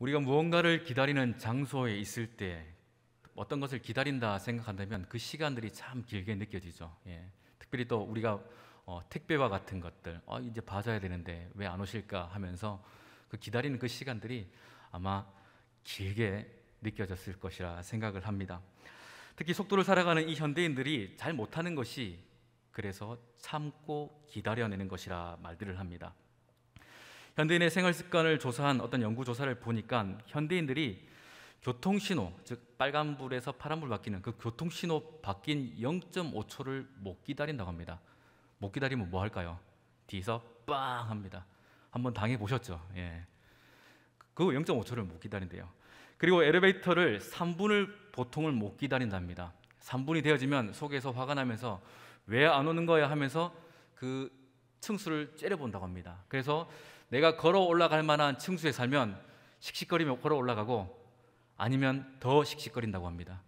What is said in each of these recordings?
우리가 무언가를 기다리는 장소에 있을 때 어떤 것을 기다린다 생각한다면 그 시간들이 참 길게 느껴지죠. 특별히 또 우리가 택배와 같은 것들 이제 받아야 되는데 왜 안 오실까 하면서 그 기다리는 그 시간들이 아마 길게 느껴졌을 것이라 생각을 합니다. 특히 속도를 살아가는 이 현대인들이 잘 못하는 것이 그래서 참고 기다려내는 것이라 말들을 합니다. 현대인의 생활 습관을 조사한 어떤 연구 조사를 보니까 현대인들이 교통신호, 즉 빨간불에서 파란불 바뀌는 그 교통신호 바뀐 0.5초를 못 기다린다고 합니다. 못 기다리면 뭐 할까요? 뒤에서 빵 합니다. 한번 당해보셨죠? 그 0.5초를 못 기다린대요. 그리고 엘리베이터를 3분을 보통을 못 기다린답니다. 3분이 되어지면 속에서 화가 나면서 왜 안 오는 거야 하면서 그 층수를 째려본다고 합니다. 그래서 내가 걸어 올라갈 만한 층수에 살면 씩씩거리며 걸어 올라가고 아니면 더 씩씩거린다고 합니다.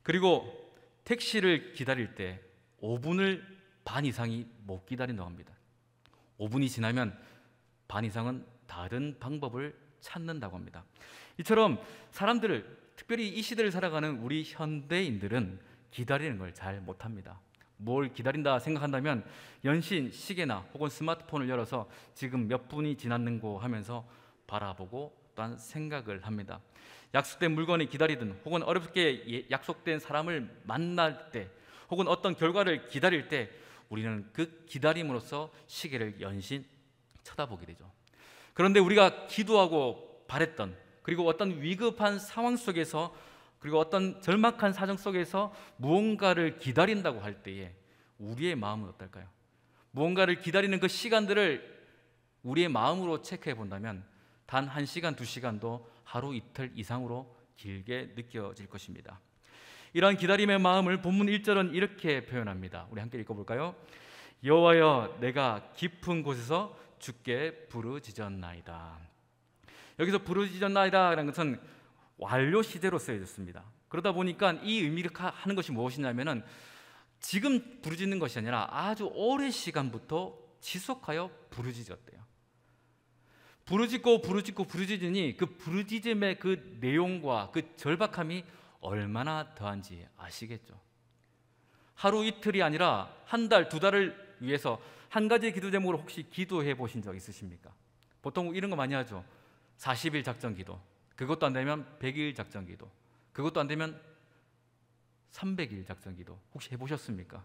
그리고 택시를 기다릴 때 5분을 반 이상이 못 기다린다고 합니다. 5분이 지나면 반 이상은 다른 방법을 찾는다고 합니다. 이처럼 사람들을, 특별히 이 시대를 살아가는 우리 현대인들은 기다리는 걸 잘 못합니다. 뭘 기다린다 생각한다면 연신 시계나 혹은 스마트폰을 열어서 지금 몇 분이 지났는고 하면서 바라보고 또한 생각을 합니다. 약속된 물건을 기다리든 혹은 어렵게 약속된 사람을 만날 때 혹은 어떤 결과를 기다릴 때 우리는 그 기다림으로써 시계를 연신 쳐다보게 되죠. 그런데 우리가 기도하고 바랬던, 그리고 어떤 위급한 상황 속에서, 그리고 어떤 절박한 사정 속에서 무언가를 기다린다고 할 때에 우리의 마음은 어떨까요? 무언가를 기다리는 그 시간들을 우리의 마음으로 체크해 본다면 단 1시간, 2시간도 하루 이틀 이상으로 길게 느껴질 것입니다. 이러한 기다림의 마음을 본문 1절은 이렇게 표현합니다. 우리 함께 읽어볼까요? 여호와여, 내가 깊은 곳에서 주께 부르짖었나이다. 여기서 부르짖었나이다 라는 것은 완료 시제로 쓰여졌습니다. 그러다 보니까 이 의미를 하는 것이 무엇이냐면은 지금 부르짖는 것이 아니라 아주 오랜 시간부터 지속하여 부르짖었대요. 부르짖으니 그 부르짖음의 그 내용과 그 절박함이 얼마나 더한지 아시겠죠? 하루 이틀이 아니라 한 달, 2달을 위해서 한 가지 기도 제목으로 혹시 기도해 보신 적 있으십니까? 보통 이런 거 많이 하죠. 40일 작전 기도, 그것도 안 되면 100일 작전 기도, 그것도 안 되면 300일 작전 기도 혹시 해보셨습니까?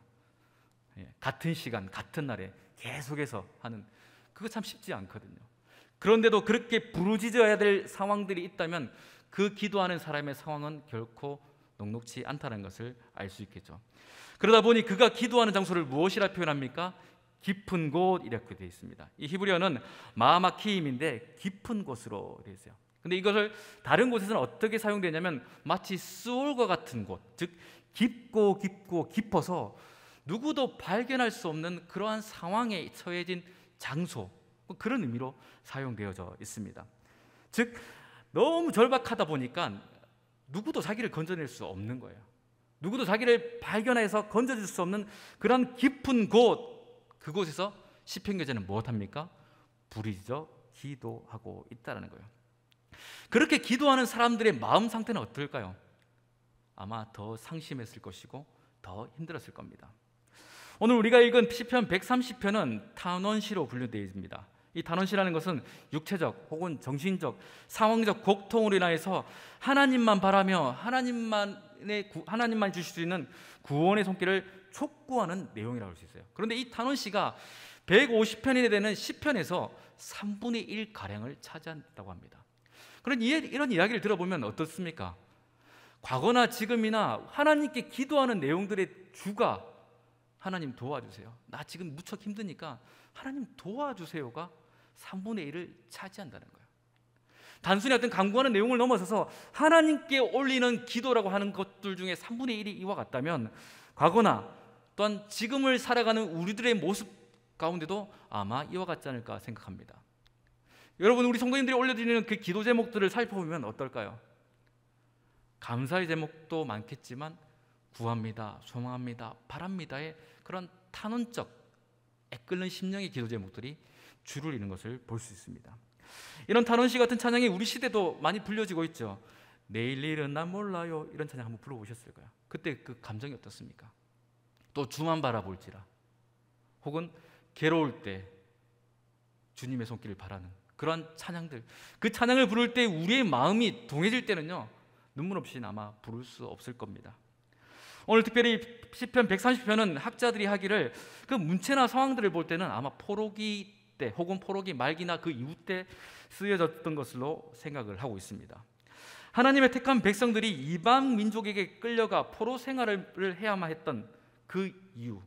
같은 시간, 같은 날에 계속해서 하는, 그거 참 쉽지 않거든요. 그런데도 그렇게 부르짖어야 될 상황들이 있다면 그 기도하는 사람의 상황은 결코 녹록지 않다는 것을 알 수 있겠죠. 그러다 보니 그가 기도하는 장소를 무엇이라 표현합니까? 깊은 곳 이렇게 되어 있습니다. 이 히브리어는 마마키임인데 깊은 곳으로 되어 있어요. 근데 이것을 다른 곳에서는 어떻게 사용되냐면 마치 수올과 같은 곳, 즉 깊고 깊어서 누구도 발견할 수 없는 그러한 상황에 처해진 장소, 그런 의미로 사용되어져 있습니다. 즉 너무 절박하다 보니까 누구도 자기를 건져낼 수 없는 거예요. 누구도 자기를 발견해서 건져줄 수 없는 그런 깊은 곳, 그곳에서 시편 기자는 무엇합니까? 부르짖어 기도하고 있다는 거예요. 그렇게 기도하는 사람들의 마음 상태는 어떨까요? 아마 더 상심했을 것이고 더 힘들었을 겁니다. 오늘 우리가 읽은 시편 130편은 탄원시로 분류되어 있습니다. 이 탄원시라는 것은 육체적 혹은 정신적, 상황적 고통으로 인하여서 하나님만 바라며 하나님만 주실 수 있는 구원의 손길을 촉구하는 내용이라고 할 수 있어요. 그런데 이 탄원시가 150편이 되는 시편에서 3분의 1 가량을 차지한다고 합니다. 그런 이런 이야기를 들어보면 어떻습니까? 과거나 지금이나 하나님께 기도하는 내용들의 주가 하나님 도와주세요, 나 지금 무척 힘드니까 하나님 도와주세요가 3분의 1을 차지한다는 거예요. 단순히 어떤 간구하는 내용을 넘어서서 하나님께 올리는 기도라고 하는 것들 중에 3분의 1이 이와 같다면 과거나 또한 지금을 살아가는 우리들의 모습 가운데도 아마 이와 같지 않을까 생각합니다. 여러분, 우리 성도님들이 올려드리는 그 기도 제목들을 살펴보면 어떨까요? 감사의 제목도 많겠지만 구합니다, 소망합니다, 바랍니다의 그런 탄원적 애끓는 심령의 기도 제목들이 줄을 이루는 것을 볼 수 있습니다. 이런 탄원시 같은 찬양이 우리 시대도 많이 불려지고 있죠. 내일 일은 난 몰라요. 이런 찬양 한번 불러보셨을 거예요. 그때 그 감정이 어떻습니까? 또 주만 바라볼지라, 혹은 괴로울 때 주님의 손길을 바라는 그러한 찬양들, 그 찬양을 부를 때 우리의 마음이 동해질 때는요, 눈물 없이는 아마 부를 수 없을 겁니다. 오늘 특별히 시편 130편은 학자들이 하기를 그 문체나 상황들을 볼 때는 아마 포로기 때 혹은 포로기 말기나 그 이후 때 쓰여졌던 것으로 생각을 하고 있습니다. 하나님의 택한 백성들이 이방 민족에게 끌려가 포로 생활을 해야만 했던 그 이유,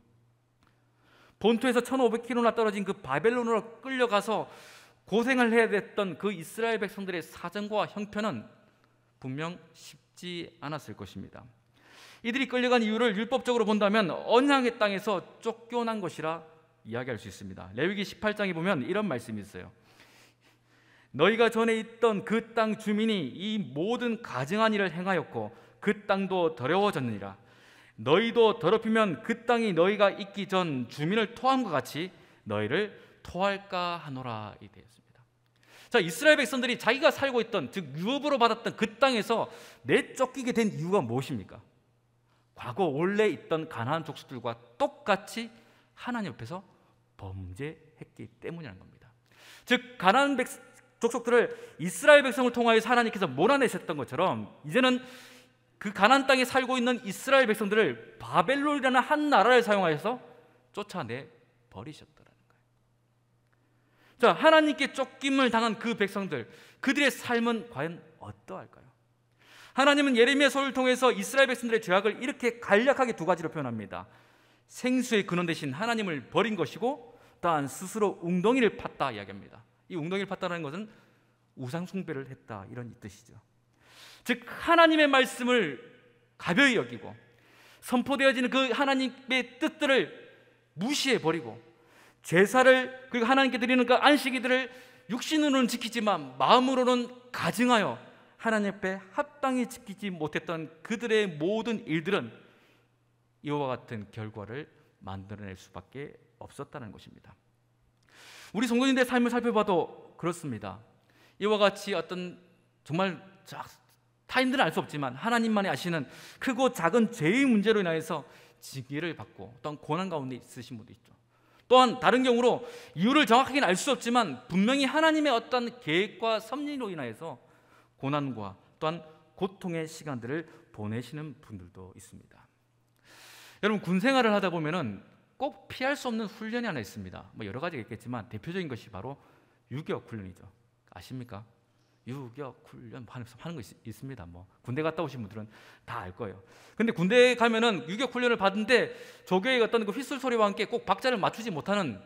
본토에서 1500km나 떨어진 그 바벨론으로 끌려가서 고생을 해야 됐던 그 이스라엘 백성들의 사정과 형편은 분명 쉽지 않았을 것입니다. 이들이 끌려간 이유를 율법적으로 본다면 언약의 땅에서 쫓겨난 것이라 이야기할 수 있습니다. 레위기 18장에 보면 이런 말씀이 있어요. 너희가 전에 있던 그 땅 주민이 이 모든 가증한 일을 행하였고 그 땅도 더러워졌느니라. 너희도 더럽히면 그 땅이 너희가 있기 전 주민을 토함과 같이 너희를 토할까 하노라. 이 되었습니다. 자, 이스라엘 백성들이 자기가 살고 있던, 즉 유업으로 받았던 그 땅에서 내쫓기게 된 이유가 무엇입니까? 과거 원래 있던 가나안 족속들과 똑같이 하나님 앞에서 범죄했기 때문이라는 겁니다. 즉 가나안 족속들을 이스라엘 백성을 통하여서 하나님께서 몰아내셨던 것처럼 이제는 그 가나안 땅에 살고 있는 이스라엘 백성들을 바벨론이라는 한 나라를 사용하여서 쫓아내 버리셨더라는 거예요. 자, 하나님께 쫓김을 당한 그 백성들, 그들의 삶은 과연 어떠할까요? 하나님은 예레미야서를 통해서 이스라엘 백성들의 죄악을 이렇게 간략하게 두 가지로 표현합니다. 생수의 근원 대신 하나님을 버린 것이고, 또한 스스로 웅덩이를 팠다 이야기합니다. 이 웅덩이를 팠다는 것은 우상 숭배를 했다, 이런 뜻이죠. 즉 하나님의 말씀을 가벼이 여기고 선포되어지는 그 하나님의 뜻들을 무시해버리고 제사를, 그리고 하나님께 드리는 그 안식일들을 육신으로는 지키지만 마음으로는 가증하여 하나님 앞에 합당히 지키지 못했던 그들의 모든 일들은 이와 같은 결과를 만들어낼 수밖에 없었다는 것입니다. 우리 성도님들의 삶을 살펴봐도 그렇습니다. 이와 같이 어떤 정말 타인들은 알 수 없지만 하나님만이 아시는 크고 작은 죄의 문제로 인하여서 징계를 받고 또한 고난 가운데 있으신 분도 있죠. 또한 다른 경우로 이유를 정확하게는 알 수 없지만 분명히 하나님의 어떤 계획과 섭리로 인하여서 고난과 또한 고통의 시간들을 보내시는 분들도 있습니다. 여러분, 군 생활을 하다 보면은 꼭 피할 수 없는 훈련이 하나 있습니다. 뭐 여러 가지가 있겠지만 대표적인 것이 바로 유격 훈련이죠. 아십니까? 유격 훈련 하는 거 있습니다. 뭐 군대 갔다 오신 분들은 다 알 거예요. 근데 군대에 가면은 유격 훈련을 받는데 조교의 어떤 그 휘슬 소리와 함께 꼭 박자를 맞추지 못하는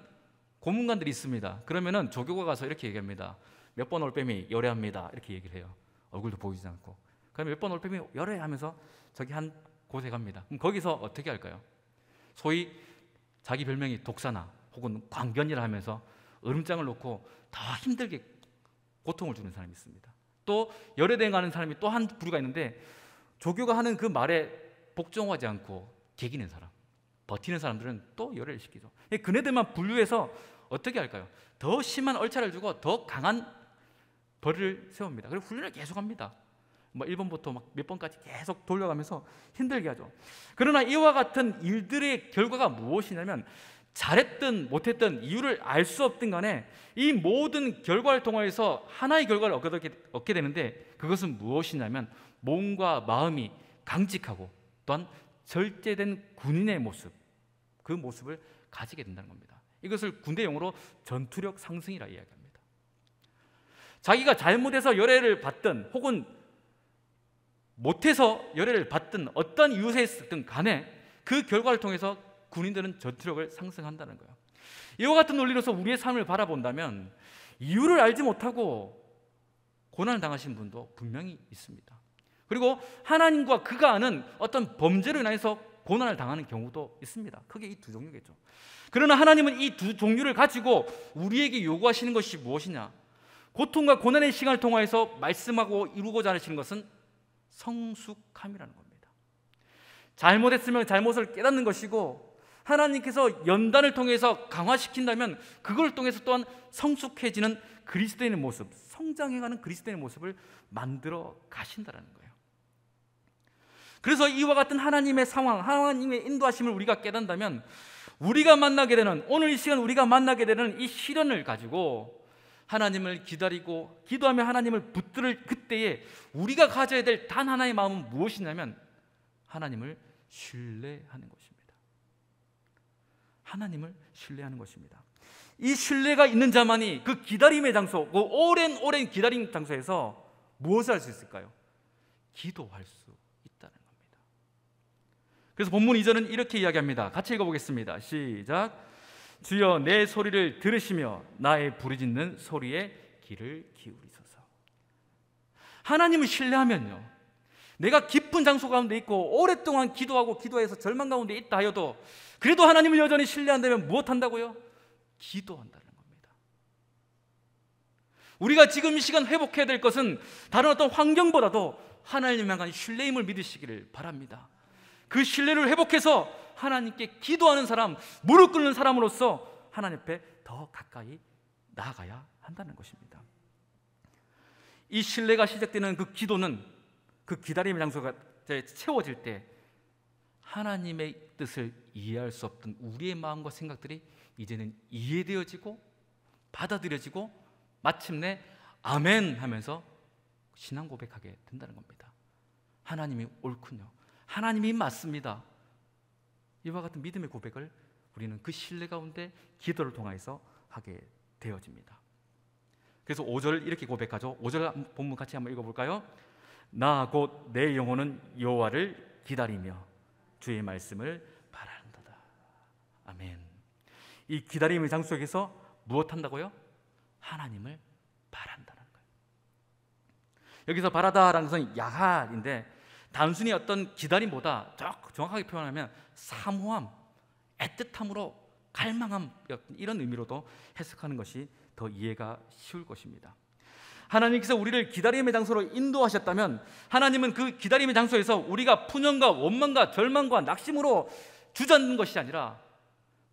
고문관들이 있습니다. 그러면은 조교가 가서 이렇게 얘기합니다. 몇 번 올빼미 열애합니다. 이렇게 얘기를 해요. 얼굴도 보이지 않고. 그러면 몇 번 올빼미 열애하면서 저기 한 곳에 갑니다. 그럼 거기서 어떻게 할까요? 소위 자기 별명이 독사나 혹은 광견이라 하면서 얼음장을 놓고 더 힘들게 고통을 주는 사람이 있습니다. 또 열애대행 가는 사람이 또 한 부류가 있는데 조교가 하는 그 말에 복종하지 않고 개기는 사람, 버티는 사람들은 또 열애를 시키죠. 그네들만 분류해서 어떻게 할까요? 더 심한 얼차를 주고 더 강한 벌을 세웁니다. 그리고 훈련을 계속합니다. 뭐 1번부터 막 몇 번까지 계속 돌려가면서 힘들게 하죠. 그러나 이와 같은 일들의 결과가 무엇이냐면 잘했든 못했든 이유를 알 수 없든 간에 이 모든 결과를 통해서 하나의 결과를 얻게 되는데 그것은 무엇이냐면 몸과 마음이 강직하고 또한 절제된 군인의 모습, 그 모습을 가지게 된다는 겁니다. 이것을 군대 용어로 전투력 상승이라 이야기합니다. 자기가 잘못해서 열애를 받든 혹은 못해서 열애를 받든 어떤 이유에서든 간에 그 결과를 통해서 군인들은 전투력을 상승한다는 거예요. 이와 같은 논리로서 우리의 삶을 바라본다면 이유를 알지 못하고 고난을 당하신 분도 분명히 있습니다. 그리고 하나님과 그가 아는 어떤 범죄로 인해서 고난을 당하는 경우도 있습니다. 크게 이 두 종류겠죠. 그러나 하나님은 이 두 종류를 가지고 우리에게 요구하시는 것이 무엇이냐? 고통과 고난의 시간을 통하여서 말씀하고 이루고자 하시는 것은 성숙함이라는 겁니다. 잘못했으면 잘못을 깨닫는 것이고 하나님께서 연단을 통해서 강화시킨다면 그걸 통해서 또한 성숙해지는 그리스도인의 모습, 성장해가는 그리스도인의 모습을 만들어 가신다는 거예요. 그래서 이와 같은 하나님의 상황, 하나님의 인도하심을 우리가 깨닫는다면 우리가 만나게 되는, 오늘 이 시간 우리가 만나게 되는 이 시련을 가지고 하나님을 기다리고 기도하며 하나님을 붙들 그때에 우리가 가져야 될 단 하나의 마음은 무엇이냐면 하나님을 신뢰하는 것입니다. 하나님을 신뢰하는 것입니다. 이 신뢰가 있는 자만이 그 기다림의 장소, 그 오랜 기다림 장소에서 무엇을 할 수 있을까요? 기도할 수 있다는 겁니다. 그래서 본문 2절은 이렇게 이야기합니다. 같이 읽어보겠습니다. 시작. 주여 내 소리를 들으시며 나의 부르짖는 소리에 귀를 기울이소서. 하나님을 신뢰하면요, 내가 깊은 장소 가운데 있고 오랫동안 기도하고 기도해서 절망 가운데 있다 하여도 그래도 하나님을 여전히 신뢰한다면 무엇 한다고요? 기도한다는 겁니다. 우리가 지금 이 시간 회복해야 될 것은 다른 어떤 환경보다도 하나님을 향한 신뢰임을 믿으시기를 바랍니다. 그 신뢰를 회복해서 하나님께 기도하는 사람, 무릎 꿇는 사람으로서 하나님 앞에 더 가까이 나아가야 한다는 것입니다. 이 신뢰가 시작되는 그 기도는 그 기다림의 장소가 채워질 때 하나님의 뜻을 이해할 수 없던 우리의 마음과 생각들이 이제는 이해되어지고 받아들여지고 마침내 아멘 하면서 신앙 고백하게 된다는 겁니다. 하나님이 옳군요, 하나님이 맞습니다. 이와 같은 믿음의 고백을 우리는 그 신뢰 가운데 기도를 통해서 하게 되어집니다. 그래서 5절을 이렇게 고백하죠. 5절 본문 같이 한번 읽어볼까요? 나 곧 내 영혼은 여호와를 기다리며 주의 말씀을 바란도다. 아멘. 이 기다림의 장소 속에서 무엇 한다고요? 하나님을 바란다는 거예요. 여기서 바라다라는 것은 야할인데 단순히 어떤 기다림보다 정확하게 표현하면 사모함, 애틋함으로 갈망함, 이런 의미로도 해석하는 것이 더 이해가 쉬울 것입니다. 하나님께서 우리를 기다림의 장소로 인도하셨다면 하나님은 그 기다림의 장소에서 우리가 푸념과 원망과 절망과 낙심으로 주저앉는 것이 아니라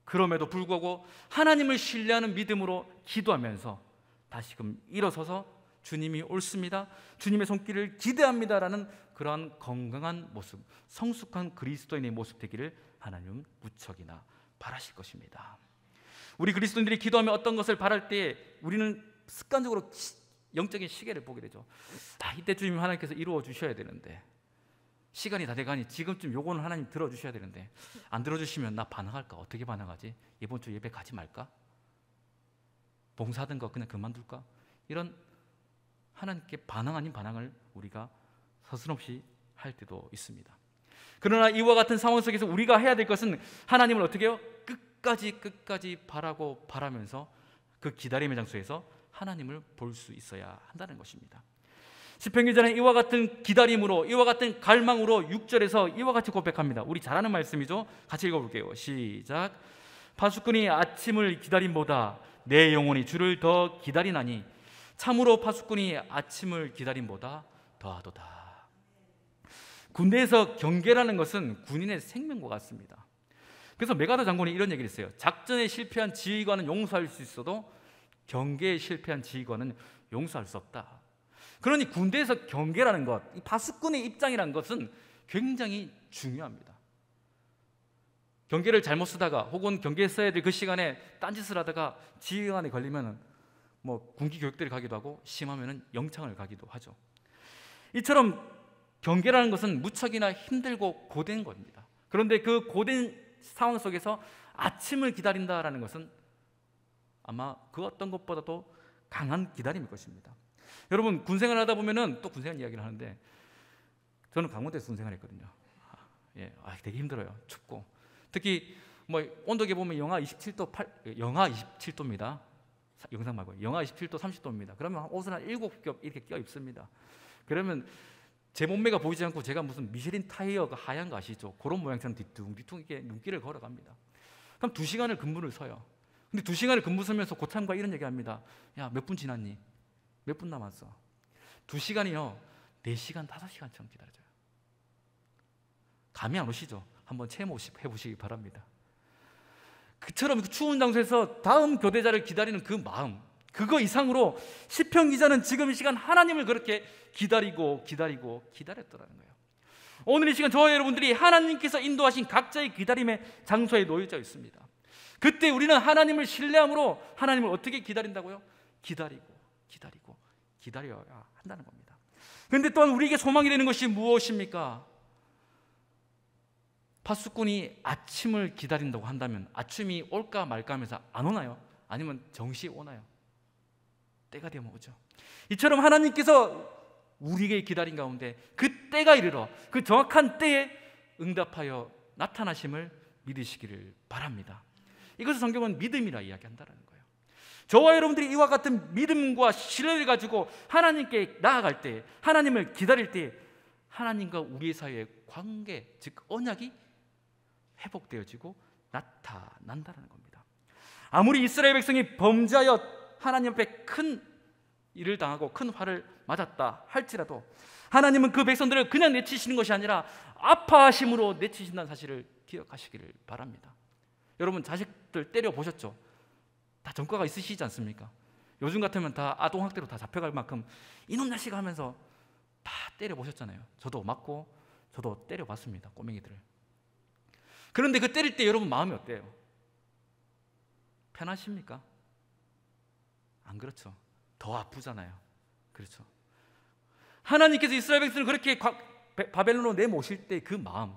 그럼에도 불구하고 하나님을 신뢰하는 믿음으로 기도하면서 다시금 일어서서 주님이 옳습니다, 주님의 손길을 기대합니다라는 그러한 건강한 모습, 성숙한 그리스도인의 모습 되기를 하나님은 무척이나 바라실 것입니다. 우리 그리스도인들이 기도하며 어떤 것을 바랄 때 우리는 습관적으로 영적인 시계를 보게 되죠. 이때 주님 하나님께서 이루어 주셔야 되는데, 시간이 다 돼가니 지금쯤 요거는 하나님 들어주셔야 되는데 안 들어주시면 나 반항할까? 어떻게 반항하지? 이번 주 예배 가지 말까? 봉사하던 거 그냥 그만둘까? 이런 하나님께 반항 아닌 반항을 우리가 서슴없이 할 때도 있습니다. 그러나 이와 같은 상황 속에서 우리가 해야 될 것은 하나님을 어떻게 해요? 끝까지 바라고 바라면서 그 기다림의 장소에서 하나님을 볼 수 있어야 한다는 것입니다. 시편 기자는 이와 같은 기다림으로, 이와 같은 갈망으로 6절에서 이와 같이 고백합니다. 우리 잘 아는 말씀이죠. 같이 읽어볼게요. 시작. 파수꾼이 아침을 기다림보다 내 영혼이 주를 더 기다리나니 참으로 파수꾼이 아침을 기다림보다 더하도다. 군대에서 경계라는 것은 군인의 생명과 같습니다. 그래서 메가더 장군이 이런 얘기를 했어요. 작전에 실패한 지휘관은 용서할 수 있어도 경계에 실패한 지휘관은 용서할 수 없다. 그러니 군대에서 경계라는 것, 이 파수꾼의 입장이라는 것은 굉장히 중요합니다. 경계를 잘못 쓰다가 혹은 경계에 써야 될 그 시간에 딴짓을 하다가 지휘관에 걸리면 군기 교육대를 가기도 하고 심하면 영창을 가기도 하죠. 이처럼 경계라는 것은 무척이나 힘들고 고된 겁니다. 그런데 그 고된 상황 속에서 아침을 기다린다라는 것은 아마 그 어떤 것보다도 강한 기다림일 것입니다. 여러분 군생활 하다 보면은 또 군생활 이야기를 하는데 저는 강원도에서 군생활 했거든요. 되게 힘들어요. 춥고 특히 온도계 보면 영하 27도입니다. 영상 말고 영하 27도 30도입니다. 그러면 옷을 한 7겹 이렇게 껴 입습니다. 그러면 제 몸매가 보이지 않고 제가 무슨 미쉐린 타이어가 하얀 거 아시죠? 그런 모양처럼 뒤뚱뒤뚱 이렇게 눈길을 걸어갑니다. 그럼 2시간을 근무를 서요. 근데 2시간을 근무 서면서 고참과 이런 얘기합니다. 야, 몇 분 지났니? 몇 분 남았어? 2시간이요 4시간, 5시간처럼 기다려져요. 감이 안 오시죠? 한번 체험해보시기 바랍니다. 그처럼 그 추운 장소에서 다음 교대자를 기다리는 그 마음, 그거 이상으로 시편 기자는 지금 이 시간 하나님을 그렇게 기다리고 기다렸더라는 거예요. 오늘 이 시간 저와 여러분들이 하나님께서 인도하신 각자의 기다림의 장소에 놓여져 있습니다. 그때 우리는 하나님을 신뢰함으로 하나님을 어떻게 기다린다고요? 기다려야 한다는 겁니다. 그런데 또한 우리에게 소망이 되는 것이 무엇입니까? 파수꾼이 아침을 기다린다고 한다면 아침이 올까 말까 하면서 안 오나요? 아니면 정시에 오나요? 때가 되면 오죠. 이처럼 하나님께서 우리에게 기다린 가운데 그 때가 이르러 그 정확한 때에 응답하여 나타나심을 믿으시기를 바랍니다. 이것을 성경은 믿음이라 이야기한다는 거예요. 저와 여러분들이 이와 같은 믿음과 신뢰를 가지고 하나님께 나아갈 때, 하나님을 기다릴 때 하나님과 우리 사이의 관계, 즉 언약이 회복되어지고 나타난다는 겁니다. 아무리 이스라엘 백성이 범죄하여 하나님 앞에 큰 일을 당하고 큰 화를 맞았다 할지라도 하나님은 그 백성들을 그냥 내치시는 것이 아니라 아파하심으로 내치신다는 사실을 기억하시기를 바랍니다. 여러분 자식들 때려보셨죠? 다 전과가 있으시지 않습니까? 요즘 같으면 다 아동학대로 다 잡혀갈 만큼 이놈 자식 하면서 다 때려보셨잖아요. 저도 맞고 저도 때려봤습니다. 꼬맹이들을. 그런데 그 때릴 때 여러분 마음이 어때요? 편하십니까? 안 그렇죠. 더 아프잖아요. 그렇죠. 하나님께서 이스라엘 백성을 그렇게 바벨론으로 내모실 때 그 마음,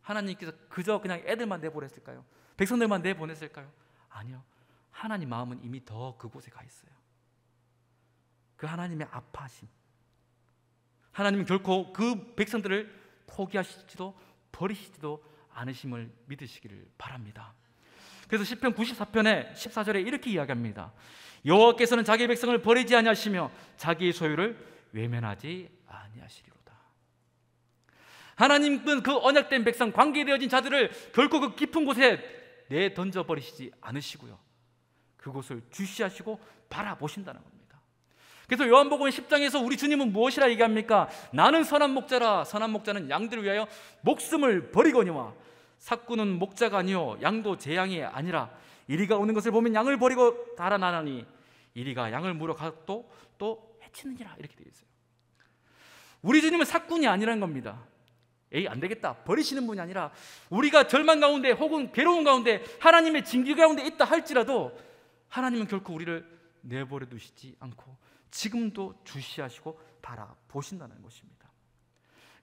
하나님께서 그저 그냥 애들만 내보냈을까요? 백성들만 내보냈을까요? 아니요. 하나님 마음은 이미 더 그곳에 가 있어요. 그 하나님의 아파하심, 하나님은 결코 그 백성들을 포기하시지도 버리시지도 않으심을 믿으시기를 바랍니다. 그래서 시편 94편의 14절에 이렇게 이야기합니다. 여호와께서는 자기의 백성을 버리지 아니하시며 자기의 소유를 외면하지 아니하시리로다. 하나님은 그 언약된 백성, 관계되어진 자들을 결코 그 깊은 곳에 내던져 버리시지 않으시고요, 그곳을 주시하시고 바라보신다는 겁니다. 그래서 요한복음 10장에서 우리 주님은 무엇이라 얘기합니까? 나는 선한 목자라. 선한 목자는 양들을 위하여 목숨을 버리거니와 삭구는 목자가 아니요 양도 제 양이 아니라 이리가 오는 것을 보면 양을 버리고 달아나나니 이리가 양을 물어 가도 또 해치느니라. 이렇게 되어 있어요. 우리 주님은 삭군이 아니라는 겁니다. 에이 안 되겠다 버리시는 분이 아니라 우리가 절망 가운데 혹은 괴로운 가운데 하나님의 징계 가운데 있다 할지라도 하나님은 결코 우리를 내버려 두시지 않고 지금도 주시하시고 바라보신다는 것입니다.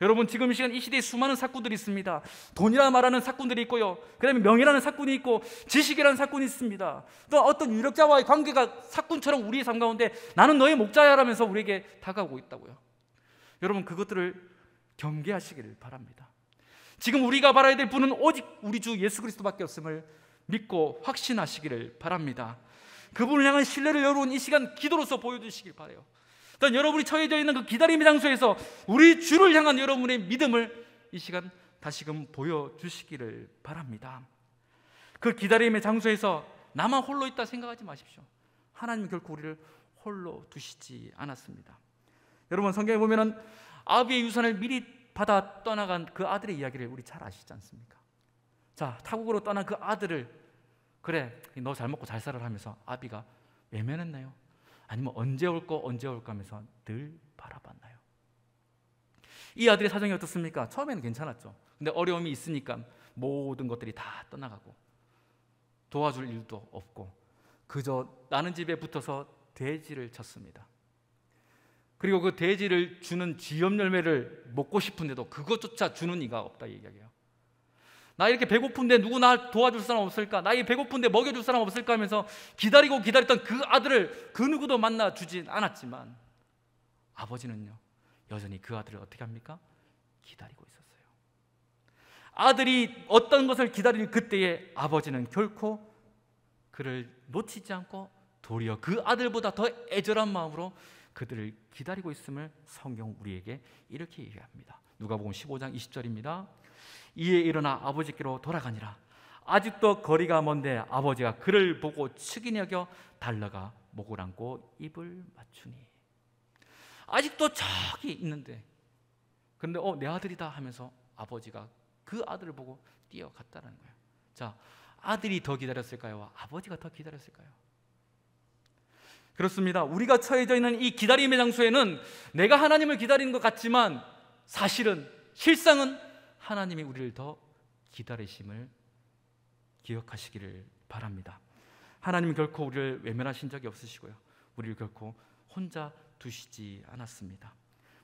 여러분 지금 이 시간 이 시대에 수많은 삭군들이 있습니다. 돈이라 말하는 삭군들이 있고요, 그 다음에 명예라는 삭군이 있고 지식이라는 삭군이 있습니다. 또 어떤 유력자와의 관계가 삭군처럼 우리의 삶 가운데 나는 너의 목자야 라면서 우리에게 다가오고 있다고요. 여러분 그것들을 경계하시기를 바랍니다. 지금 우리가 바라야 될 분은 오직 우리 주 예수 그리스도밖에 없음을 믿고 확신하시기를 바랍니다. 그분을 향한 신뢰를 여러분 이 시간 기도로서 보여주시길 바라요. 일단 여러분이 처해져 있는 그 기다림의 장소에서 우리 주를 향한 여러분의 믿음을 이 시간 다시금 보여주시기를 바랍니다. 그 기다림의 장소에서 나만 홀로 있다 생각하지 마십시오. 하나님은 결코 우리를 홀로 두시지 않았습니다. 여러분 성경에 보면은 아비의 유산을 미리 받아 떠나간 그 아들의 이야기를 우리 잘 아시지 않습니까? 자, 타국으로 떠난 그 아들을 그래 너 잘 먹고 잘 살아라 하면서 아비가 외면했나요? 아니면 언제 올까 하면서 늘 바라봤나요? 이 아들의 사정이 어떻습니까? 처음에는 괜찮았죠. 근데 어려움이 있으니까 모든 것들이 다 떠나가고 도와줄 일도 없고 그저 나는 집에 붙어서 돼지를 쳤습니다. 그리고 그 돼지를 주는 쥐염 열매를 먹고 싶은데도 그것조차 주는 이가 없다 이 이야기예요. 나 이렇게 배고픈데 누구 나 도와줄 사람 없을까? 나 이 배고픈데 먹여줄 사람 없을까 하면서 기다리고 기다렸던 그 아들을 그 누구도 만나주진 않았지만 아버지는요 여전히 그 아들을 어떻게 합니까? 기다리고 있었어요. 아들이 어떤 것을 기다릴 그때에 아버지는 결코 그를 놓치지 않고 도리어 그 아들보다 더 애절한 마음으로 그들을 기다리고 있음을 성경 우리에게 이렇게 얘기합니다. 누가복음 15장 20절입니다. 이에 일어나 아버지께로 돌아가니라. 아직도 거리가 먼데 아버지가 그를 보고 측은히 여겨 달려가 목을 안고 입을 맞추니. 아직도 저기 있는데 그런데 내 아들이다 하면서 아버지가 그 아들을 보고 뛰어갔다는 거예요. 자, 아들이 더 기다렸을까요? 아버지가 더 기다렸을까요? 그렇습니다. 우리가 처해져 있는 이 기다림의 장소에는 내가 하나님을 기다리는 것 같지만 사실은 실상은 하나님이 우리를 더 기다리심을 기억하시기를 바랍니다. 하나님은 결코 우리를 외면하신 적이 없으시고요, 우리를 결코 혼자 두시지 않았습니다.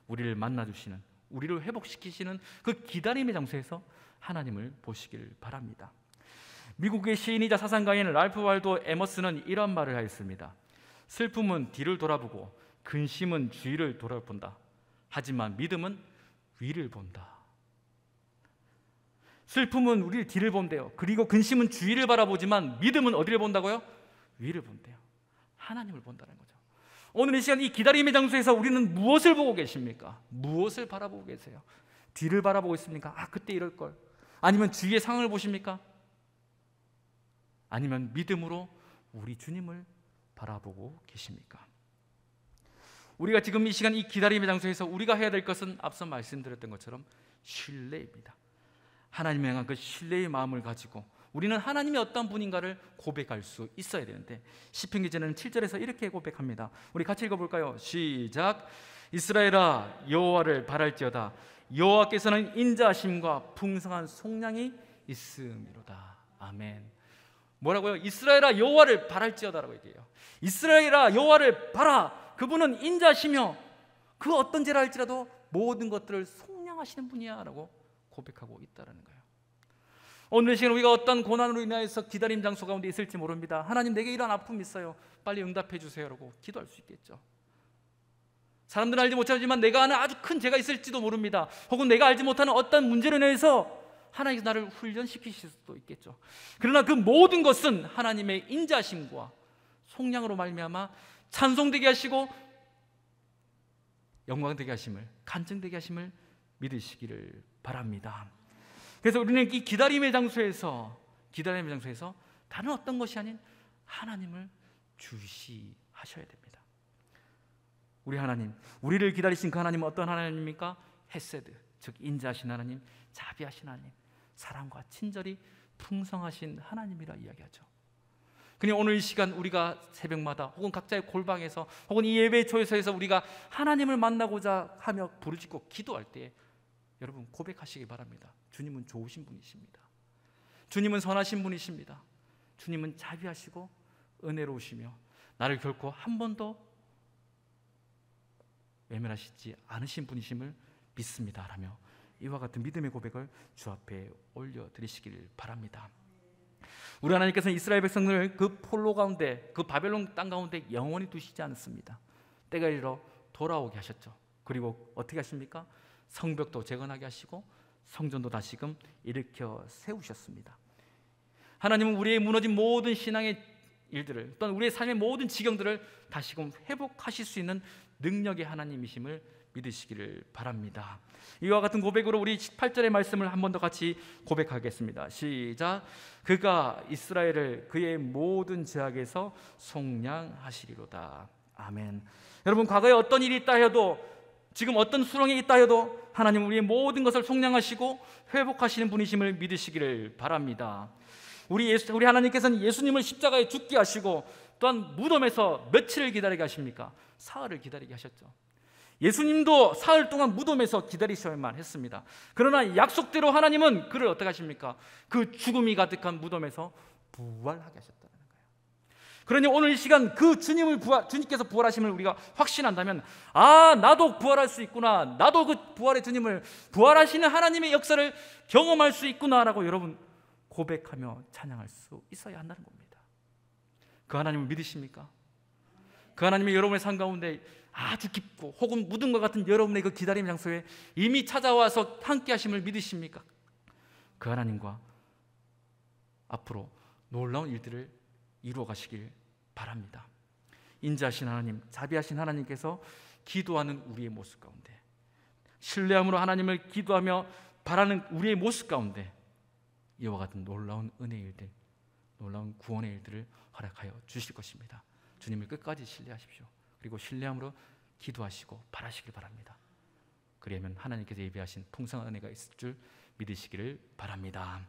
우리를 만나주시는, 우리를 회복시키시는 그 기다림의 장소에서 하나님을 보시길 바랍니다. 미국의 시인이자 사상가인 랄프 waldo 에머슨은 이런 말을 하였습니다. 슬픔은 뒤를 돌아보고 근심은 주위를 돌아본다. 하지만 믿음은 위를 본다. 슬픔은 우리 뒤를 본대요. 그리고 근심은 주위를 바라보지만 믿음은 어디를 본다고요? 위를 본대요. 하나님을 본다는 거죠. 오늘 이 시간 이 기다림의 장소에서 우리는 무엇을 보고 계십니까? 무엇을 바라보고 계세요? 뒤를 바라보고 있습니까? 그때 이럴 걸. 아니면 주위의 상황을 보십니까? 아니면 믿음으로 우리 주님을 바라보고 계십니까? 우리가 지금 이 시간 이 기다림의 장소에서 우리가 해야 될 것은 앞서 말씀드렸던 것처럼 신뢰입니다. 하나님에 향한 그 신뢰의 마음을 가지고 우리는 하나님이 어떤 분인가를 고백할 수 있어야 되는데, 시편 기자는 7절에서 이렇게 고백합니다. 우리 같이 읽어볼까요? 시작. 이스라엘아 여호와를 바랄지어다. 여호와께서는 인자하심과 풍성한 속량이 있음이로다. 아멘. 뭐라고요? 이스라엘아 여호와를 바랄지어다라고 얘기해요. 이스라엘아 여호와를 바라. 그분은 인자시며 그 어떤 죄를 할지라도 모든 것들을 속량하시는 분이야 라고 고백하고 있다는 거예요. 오늘 시간 우리가 어떤 고난으로 인하여서 기다림 장소 가운데 있을지 모릅니다. 하나님, 내게 이런 아픔이 있어요, 빨리 응답해 주세요 라고 기도할 수 있겠죠. 사람들은 알지 못하지만 내가 아는 아주 큰 죄가 있을지도 모릅니다. 혹은 내가 알지 못하는 어떤 문제로 인해서 하나님께서 나를 훈련시키실 수도 있겠죠. 그러나 그 모든 것은 하나님의 인자심과 속량으로 말미암아 찬송되게 하시고 영광되게 하심을, 간증되게 하심을 믿으시기를 바랍니다. 그래서 우리는 이 기다림의 장소에서 다른 어떤 것이 아닌 하나님을 주시하셔야 됩니다. 우리 하나님, 우리를 기다리신 그 하나님은 어떤 하나님입니까? 헤세드, 즉 인자하신 하나님, 자비하신 하나님, 사랑과 친절이 풍성하신 하나님이라 이야기하죠. 그냥 오늘 이 시간 우리가 새벽마다 혹은 각자의 골방에서 혹은 이 예배 초에서에서 우리가 하나님을 만나고자 하며 부르짖고 기도할 때 여러분 고백하시기 바랍니다. 주님은 좋으신 분이십니다. 주님은 선하신 분이십니다. 주님은 자비하시고 은혜로우시며 나를 결코 한 번도 외면하시지 않으신 분이심을 믿습니다 라며 이와 같은 믿음의 고백을 주 앞에 올려드리시길 바랍니다. 우리 하나님께서는 이스라엘 백성들을 그 폴로 가운데, 그 바벨론 땅 가운데 영원히 두시지 않습니다. 때가 이르러 돌아오게 하셨죠. 그리고 어떻게 하십니까? 성벽도 재건하게 하시고 성전도 다시금 일으켜 세우셨습니다. 하나님은 우리의 무너진 모든 신앙의 일들을, 또는 우리의 삶의 모든 지경들을 다시금 회복하실 수 있는 능력의 하나님이심을 믿으시기를 바랍니다. 이와 같은 고백으로 우리 18절의 말씀을 한 번 더 같이 고백하겠습니다. 시작. 그가 이스라엘을 그의 모든 죄악에서 속량하시리로다. 아멘. 여러분, 과거에 어떤 일이 있다 해도, 지금 어떤 수렁에 있다 해도 하나님은 우리의 모든 것을 속량하시고 회복하시는 분이심을 믿으시기를 바랍니다. 우리 하나님께서는 예수님을 십자가에 죽게 하시고 또한 무덤에서 며칠을 기다리게 하십니까? 사흘을 기다리게 하셨죠. 예수님도 사흘 동안 무덤에서 기다리셔야만 했습니다. 그러나 약속대로 하나님은 그를 어떻게 하십니까? 그 죽음이 가득한 무덤에서 부활하게 하셨다는 거예요. 그러니 오늘 이 시간 그 주님께서 부활하심을 우리가 확신한다면, 나도 부활할 수 있구나, 나도 그 부활의 주님을, 부활하시는 하나님의 역사를 경험할 수 있구나라고 여러분 고백하며 찬양할 수 있어야 한다는 겁니다. 그 하나님을 믿으십니까? 그 하나님이 여러분의 삶 가운데 아주 깊고 혹은 무덤과 같은 여러분의 그 기다림 장소에 이미 찾아와서 함께 하심을 믿으십니까? 그 하나님과 앞으로 놀라운 일들을 이루어 가시길 바랍니다. 인자하신 하나님, 자비하신 하나님께서 기도하는 우리의 모습 가운데, 신뢰함으로 하나님을 기도하며 바라는 우리의 모습 가운데 이와 같은 놀라운 은혜의 일들, 놀라운 구원의 일들을 허락하여 주실 것입니다. 주님을 끝까지 신뢰하십시오. 그리고 신뢰함으로 기도하시고 바라시길 바랍니다. 그러면 하나님께서 예비하신 풍성한 은혜가 있을 줄 믿으시기를 바랍니다.